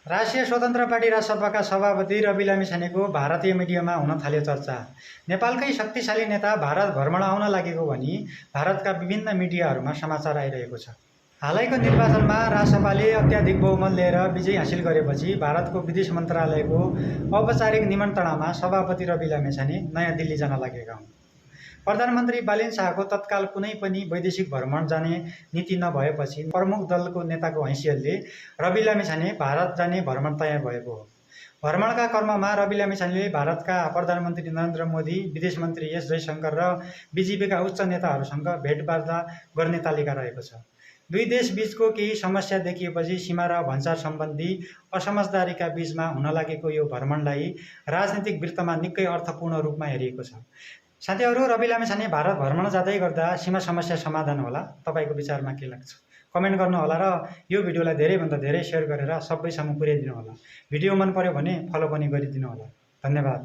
राष्ट्रिय स्वतन्त्र पार्टी राजसभाका सभापति रवि लामिछानेको भारतीय मिडियामा हुन थाल्यो चर्चा। नेपालकै शक्तिशाली नेता भारत भ्रमण आउन लागेको भनी भारतका विभिन्न मिडियाहरूमा समाचार आइरहेको छ। हालैको निर्वाचनमा राजसभाले अत्याधिक बहुमत लिएर विजय हासिल गरेपछि भारतको विदेश मन्त्रालयको औपचारिक निमन्त्रणामा सभापति रवि लामिछाने नयाँ दिल्ली जान लागेका हुन्। प्रधानमन्त्री बालिन शाहको तत्काल कुनै पनि वैदेशिक भ्रमण जाने नीति नभएपछि प्रमुख दलको नेताको हैसियतले रवि लामिछाने भारत जाने भ्रमण तयार भएको हो। भ्रमणका क्रममा रवि लामिछानेले भारतका प्रधानमन्त्री नरेन्द्र मोदी, विदेश मन्त्री एस जयशंकर र बीजेपीका उच्च नेताहरूसँग भेटवार्ता गर्ने तालिका रहेको छ। दुई देश बीचको केही समस्या देखिएपछि सीमा र भन्सार सम्बन्धी असमझदारीका बीचमा हुन लागेको यो भ्रमणलाई राजनीतिक वृत्तमा निकै अर्थपूर्ण रूपमा हेरिएको छ। साथीहरू, रवि लामिछाने भारत भ्रमण जाँदै गर्दा सीमा समस्या समाधान होला? तपाईको विचारमा के लाग्छ? कमेन्ट गर्नुहोला र यो भिडियोलाई धेरैभन्दा धेरै सेयर गरेर सबैसम्म पुर्याइदिनु होला। भिडियो मन पर्यो भने फलो पनि गरिदिनु होला। धन्यवाद।